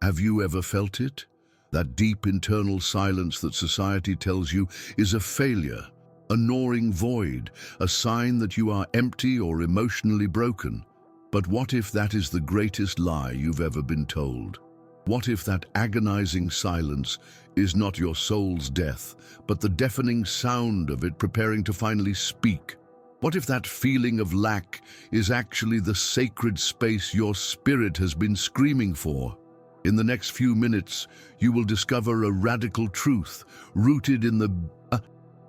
Have you ever felt it? That deep internal silence that society tells you is a failure, a gnawing void, a sign that you are empty or emotionally broken. But what if that is the greatest lie you've ever been told? What if that agonizing silence is not your soul's death, but the deafening sound of it preparing to finally speak? What if that feeling of lack is actually the sacred space your spirit has been screaming for? In the next few minutes, you will discover a radical truth rooted in the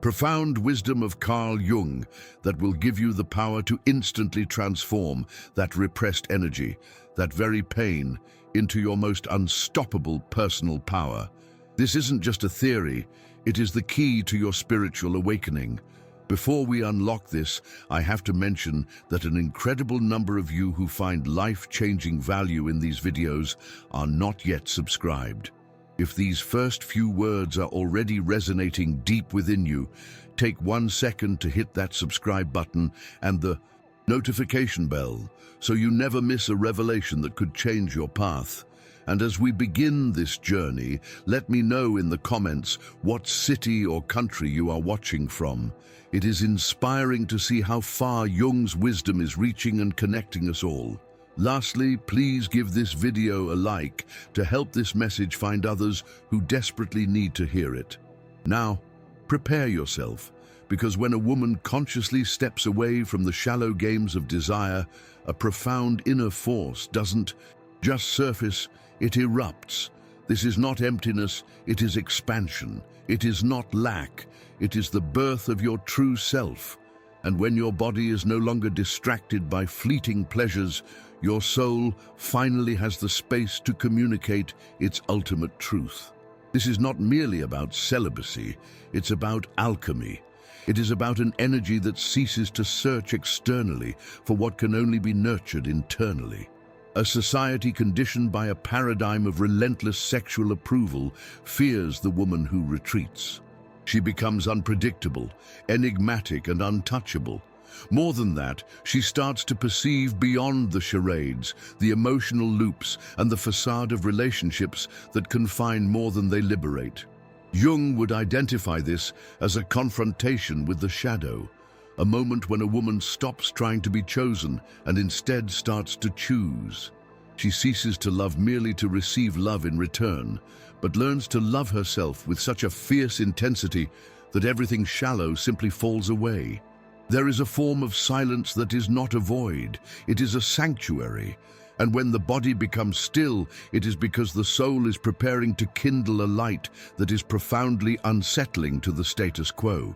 profound wisdom of Carl Jung that will give you the power to instantly transform that repressed energy, that very pain, into your most unstoppable personal power. This isn't just a theory, it is the key to your spiritual awakening. Before we unlock this, I have to mention that an incredible number of you who find life-changing value in these videos are not yet subscribed. If these first few words are already resonating deep within you, take 1 second to hit that subscribe button and the notification bell so you never miss a revelation that could change your path. And as we begin this journey, let me know in the comments what city or country you are watching from. It is inspiring to see how far Jung's wisdom is reaching and connecting us all. Lastly, please give this video a like to help this message find others who desperately need to hear it. Now, prepare yourself, because when a woman consciously steps away from the shallow games of desire, a profound inner force doesn't just surface, it erupts. This is not emptiness, it is expansion. It is not lack, it is the birth of your true self. And when your body is no longer distracted by fleeting pleasures, your soul finally has the space to communicate its ultimate truth. This is not merely about celibacy, it's about alchemy. It is about an energy that ceases to search externally for what can only be nurtured internally. A society conditioned by a paradigm of relentless sexual approval fears the woman who retreats. She becomes unpredictable, enigmatic, and untouchable. More than that, she starts to perceive beyond the charades, the emotional loops, and the facade of relationships that confine more than they liberate. Jung would identify this as a confrontation with the shadow, a moment when a woman stops trying to be chosen and instead starts to choose. She ceases to love merely to receive love in return, but learns to love herself with such a fierce intensity that everything shallow simply falls away. There is a form of silence that is not a void, it is a sanctuary. And when the body becomes still, it is because the soul is preparing to kindle a light that is profoundly unsettling to the status quo.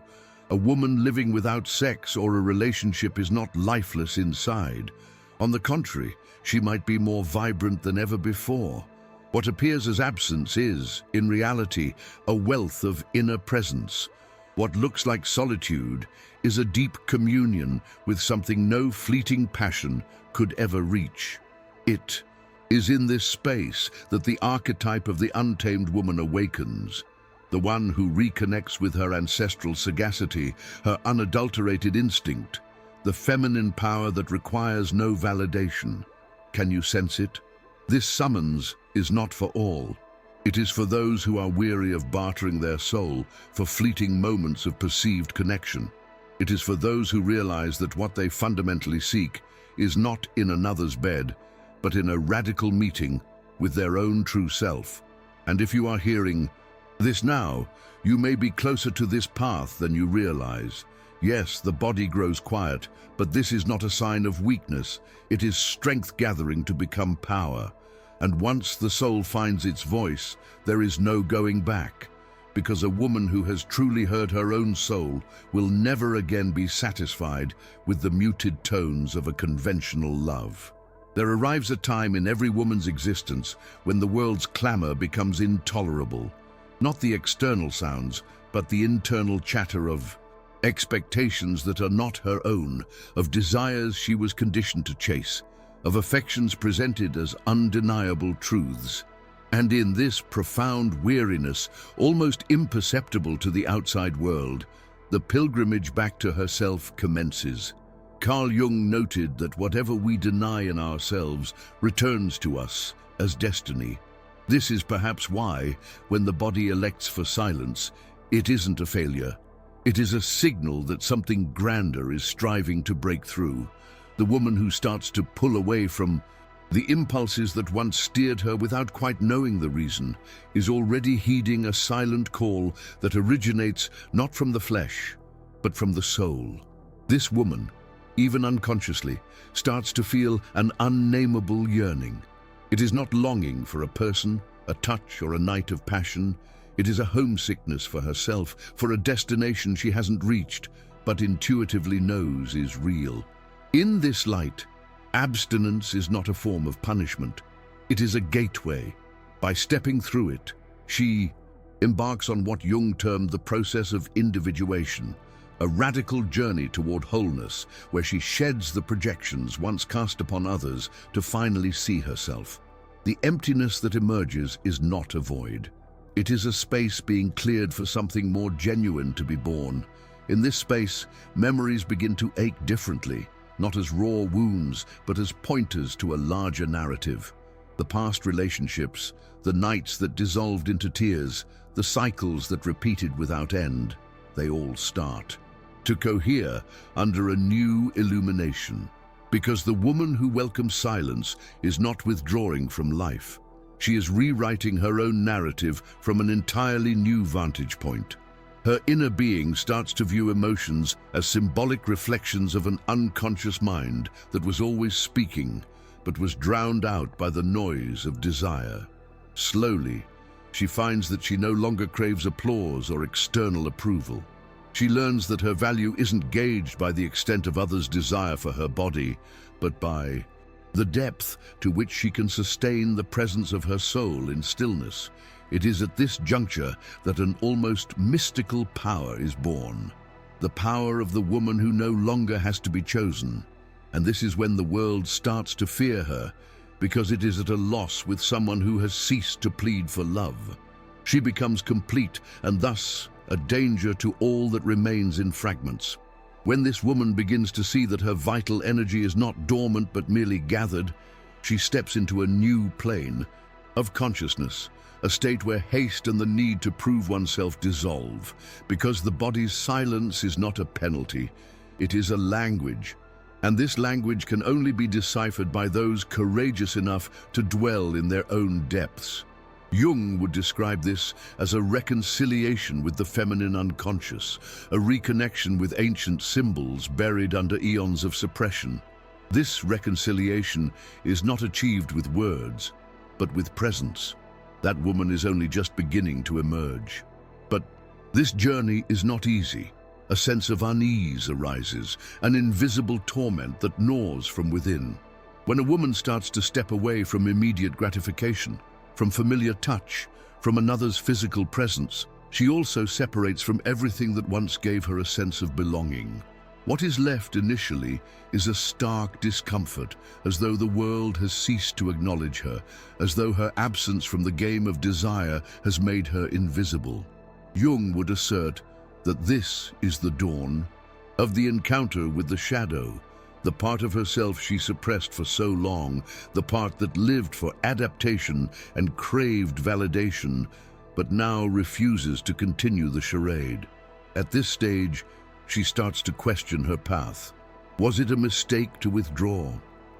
A woman living without sex or a relationship is not lifeless inside. On the contrary, she might be more vibrant than ever before. What appears as absence is, in reality, a wealth of inner presence. What looks like solitude is a deep communion with something no fleeting passion could ever reach. It is in this space that the archetype of the untamed woman awakens. The one who reconnects with her ancestral sagacity, her unadulterated instinct, the feminine power that requires no validation. Can you sense it? This summons is not for all. It is for those who are weary of bartering their soul for fleeting moments of perceived connection. It is for those who realize that what they fundamentally seek is not in another's bed, but in a radical meeting with their own true self. And if you are hearing this now, you may be closer to this path than you realize. Yes, the body grows quiet, but this is not a sign of weakness. It is strength gathering to become power. And once the soul finds its voice, there is no going back. Because a woman who has truly heard her own soul will never again be satisfied with the muted tones of a conventional love. There arrives a time in every woman's existence when the world's clamor becomes intolerable. Not the external sounds, but the internal chatter of expectations that are not her own, of desires she was conditioned to chase, of affections presented as undeniable truths. And in this profound weariness, almost imperceptible to the outside world, the pilgrimage back to herself commences. Carl Jung noted that whatever we deny in ourselves returns to us as destiny. This is perhaps why, when the body elects for silence, it isn't a failure. It is a signal that something grander is striving to break through. The woman who starts to pull away from the impulses that once steered her without quite knowing the reason is already heeding a silent call that originates not from the flesh, but from the soul. This woman, even unconsciously, starts to feel an unnameable yearning. It is not longing for a person, a touch, or a night of passion. It is a homesickness for herself, for a destination she hasn't reached, but intuitively knows is real. In this light, abstinence is not a form of punishment. It is a gateway. By stepping through it, she embarks on what Jung termed the process of individuation, a radical journey toward wholeness, where she sheds the projections once cast upon others to finally see herself. The emptiness that emerges is not a void. It is a space being cleared for something more genuine to be born. In this space, memories begin to ache differently, not as raw wounds, but as pointers to a larger narrative. The past relationships, the nights that dissolved into tears, the cycles that repeated without end, they all start to cohere under a new illumination. Because the woman who welcomes silence is not withdrawing from life. She is rewriting her own narrative from an entirely new vantage point. Her inner being starts to view emotions as symbolic reflections of an unconscious mind that was always speaking, but was drowned out by the noise of desire. Slowly, she finds that she no longer craves applause or external approval. She learns that her value isn't gauged by the extent of others' desire for her body, but by the depth to which she can sustain the presence of her soul in stillness. It is at this juncture that an almost mystical power is born. The power of the woman who no longer has to be chosen. And this is when the world starts to fear her, because it is at a loss with someone who has ceased to plead for love. She becomes complete and thus a danger to all that remains in fragments. When this woman begins to see that her vital energy is not dormant but merely gathered, she steps into a new plane of consciousness, a state where haste and the need to prove oneself dissolve, because the body's silence is not a penalty, it is a language. And this language can only be deciphered by those courageous enough to dwell in their own depths. Jung would describe this as a reconciliation with the feminine unconscious, a reconnection with ancient symbols buried under eons of suppression. This reconciliation is not achieved with words, but with presence. That woman is only just beginning to emerge. But this journey is not easy. A sense of unease arises, an invisible torment that gnaws from within. When a woman starts to step away from immediate gratification, from familiar touch, from another's physical presence, she also separates from everything that once gave her a sense of belonging. What is left initially is a stark discomfort, as though the world has ceased to acknowledge her, as though her absence from the game of desire has made her invisible. Jung would assert that this is the dawn of the encounter with the shadow, the part of herself she suppressed for so long, the part that lived for adaptation and craved validation, but now refuses to continue the charade. At this stage, she starts to question her path. Was it a mistake to withdraw?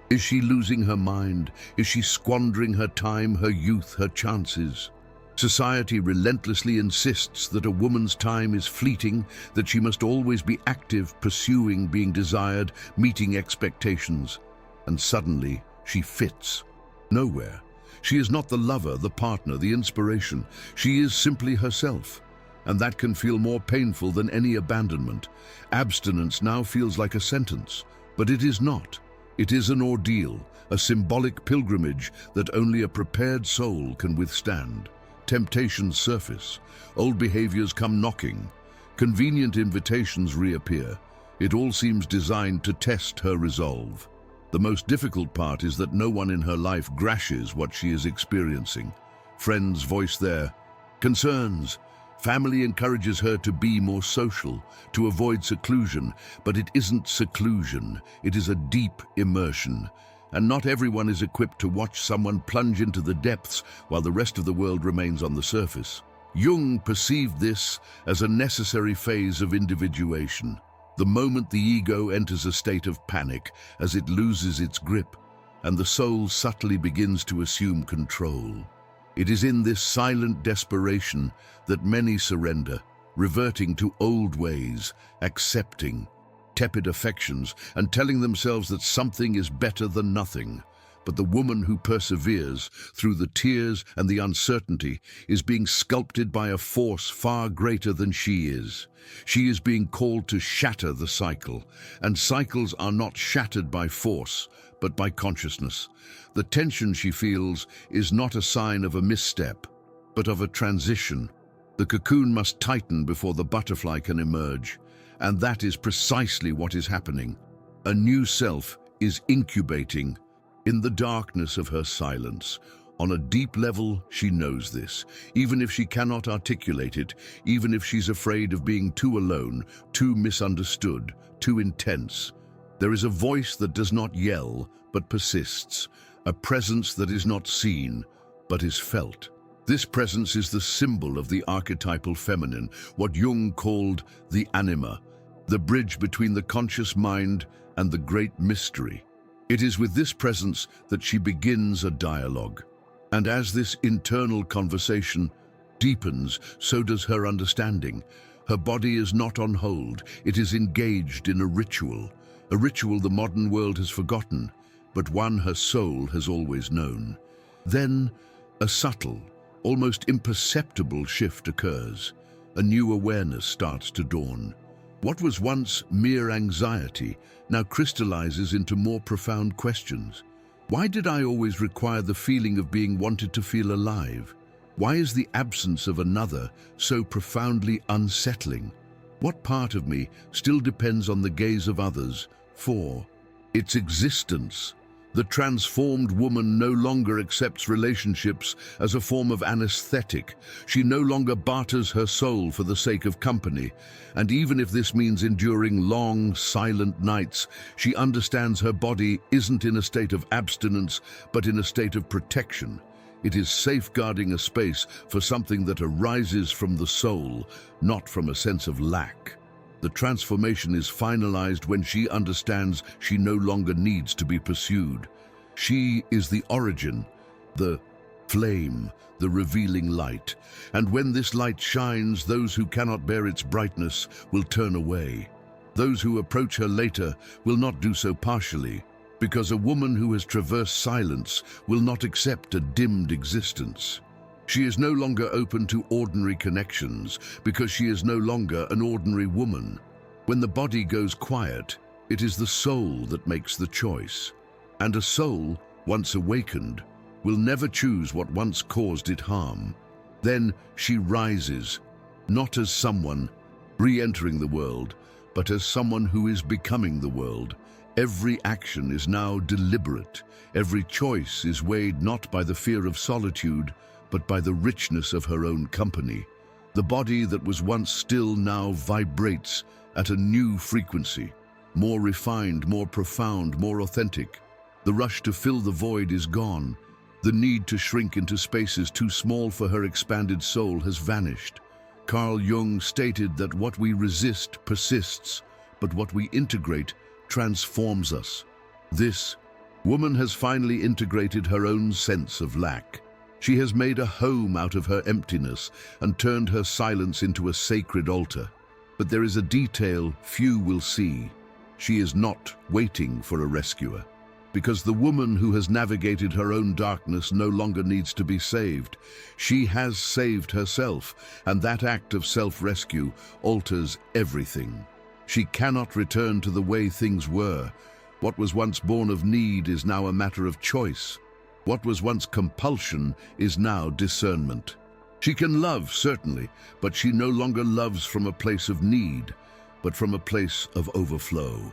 Is she losing her mind? Is she squandering her time, her youth, her chances? Society relentlessly insists that a woman's time is fleeting, that she must always be active, pursuing, being desired, meeting expectations. And suddenly, she fits nowhere. She is not the lover, the partner, the inspiration. She is simply herself. And that can feel more painful than any abandonment. Abstinence now feels like a sentence, but it is not. It is an ordeal, a symbolic pilgrimage that only a prepared soul can withstand. Temptations surface, old behaviors come knocking, convenient invitations reappear. It all seems designed to test her resolve. The most difficult part is that no one in her life grashes what she is experiencing. Friends voice their concerns. Family encourages her to be more social, to avoid seclusion, but it isn't seclusion, it is a deep immersion. and not everyone is equipped to watch someone plunge into the depths while the rest of the world remains on the surface. Jung perceived this as a necessary phase of individuation, the moment the ego enters a state of panic as it loses its grip, and the soul subtly begins to assume control. It is in this silent desperation that many surrender, reverting to old ways, accepting tepid affections, and telling themselves that something is better than nothing. But the woman who perseveres through the tears and the uncertainty is being sculpted by a force far greater than she is. She is being called to shatter the cycle, and cycles are not shattered by force, but by consciousness. The tension she feels is not a sign of a misstep, but of a transition. The cocoon must tighten before the butterfly can emerge, and that is precisely what is happening. A new self is incubating in the darkness of her silence. On a deep level, she knows this, even if she cannot articulate it, even if she's afraid of being too alone, too misunderstood, too intense. There is a voice that does not yell, but persists, a presence that is not seen, but is felt. This presence is the symbol of the archetypal feminine, what Jung called the anima, the bridge between the conscious mind and the great mystery. It is with this presence that she begins a dialogue. And as this internal conversation deepens, so does her understanding. Her body is not on hold, it is engaged in a ritual the modern world has forgotten, but one her soul has always known. Then, a subtle, almost imperceptible shift occurs. A new awareness starts to dawn. What was once mere anxiety now crystallizes into more profound questions. Why did I always require the feeling of being wanted to feel alive? Why is the absence of another so profoundly unsettling? What part of me still depends on the gaze of others for its existence? The transformed woman no longer accepts relationships as a form of anesthetic. She no longer barters her soul for the sake of company. And even if this means enduring long, silent nights, she understands her body isn't in a state of abstinence, but in a state of protection. It is safeguarding a space for something that arises from the soul, not from a sense of lack. The transformation is finalized when she understands she no longer needs to be pursued. She is the origin, the flame, the revealing light. And when this light shines, those who cannot bear its brightness will turn away. Those who approach her later will not do so partially, because a woman who has traversed silence will not accept a dimmed existence. She is no longer open to ordinary connections because she is no longer an ordinary woman. When the body goes quiet, it is the soul that makes the choice. And a soul, once awakened, will never choose what once caused it harm. Then she rises, not as someone re-entering the world, but as someone who is becoming the world. Every action is now deliberate. Every choice is weighed not by the fear of solitude, but by the richness of her own company. The body that was once still now vibrates at a new frequency, more refined, more profound, more authentic. The rush to fill the void is gone. The need to shrink into spaces too small for her expanded soul has vanished. Carl Jung stated that what we resist persists, but what we integrate transforms us. This woman has finally integrated her own sense of lack. She has made a home out of her emptiness and turned her silence into a sacred altar. But there is a detail few will see. She is not waiting for a rescuer, because the woman who has navigated her own darkness no longer needs to be saved. She has saved herself, and that act of self-rescue alters everything. She cannot return to the way things were. What was once born of need is now a matter of choice. What was once compulsion is now discernment. She can love, certainly, but she no longer loves from a place of need, but from a place of overflow.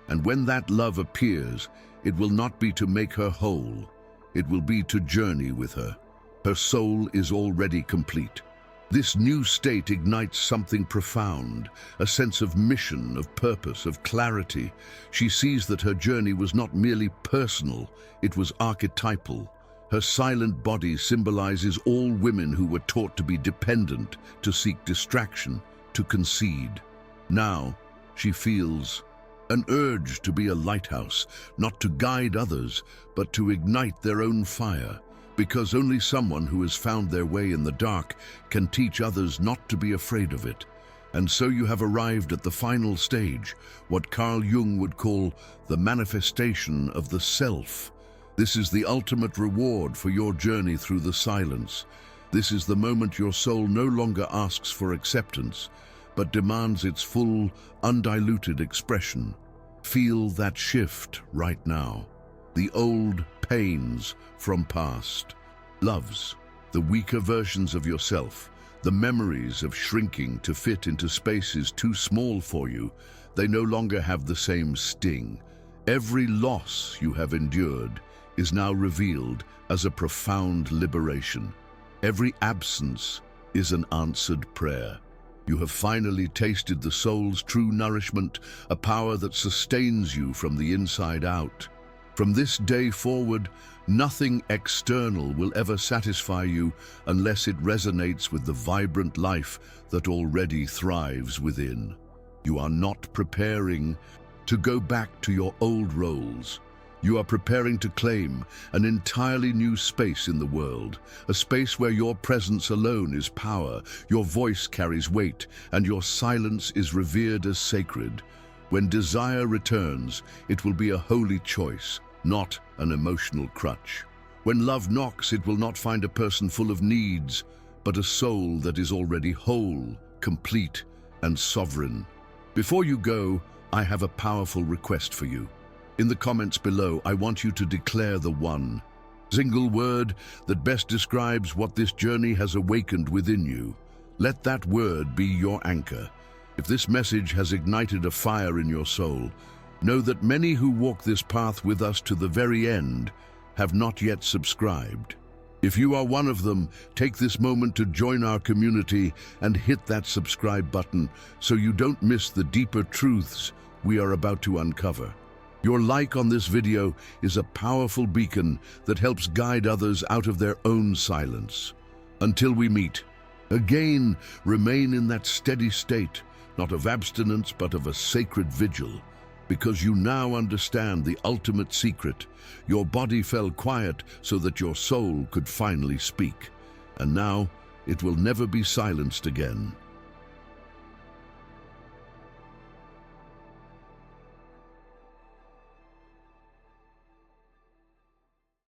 And when that love appears, it will not be to make her whole. It will be to journey with her. Her soul is already complete. This new state ignites something profound, a sense of mission, of purpose, of clarity. She sees that her journey was not merely personal, it was archetypal. Her silent body symbolizes all women who were taught to be dependent, to seek distraction, to concede. Now, she feels an urge to be a lighthouse, not to guide others, but to ignite their own fire. Because only someone who has found their way in the dark can teach others not to be afraid of it. And so you have arrived at the final stage, what Carl Jung would call the manifestation of the self. This is the ultimate reward for your journey through the silence. This is the moment your soul no longer asks for acceptance, but demands its full, undiluted expression. Feel that shift right now. The old pains from past, loves, the weaker versions of yourself, the memories of shrinking to fit into spaces too small for you, they no longer have the same sting. Every loss you have endured is now revealed as a profound liberation. Every absence is an answered prayer. You have finally tasted the soul's true nourishment, a power that sustains you from the inside out. From this day forward, nothing external will ever satisfy you unless it resonates with the vibrant life that already thrives within. You are not preparing to go back to your old roles. You are preparing to claim an entirely new space in the world, a space where your presence alone is power, your voice carries weight, and your silence is revered as sacred. When desire returns, it will be a holy choice, not an emotional crutch. When love knocks, it will not find a person full of needs, but a soul that is already whole, complete, and sovereign. Before you go, I have a powerful request for you. In the comments below, I want you to declare the one single word that best describes what this journey has awakened within you. Let that word be your anchor. If this message has ignited a fire in your soul, know that many who walk this path with us to the very end have not yet subscribed. If you are one of them, take this moment to join our community and hit that subscribe button so you don't miss the deeper truths we are about to uncover. Your like on this video is a powerful beacon that helps guide others out of their own silence. Until we meet again, remain in that steady state, not of abstinence but of a sacred vigil. Because you now understand the ultimate secret. Your body fell quiet so that your soul could finally speak. And now it will never be silenced again.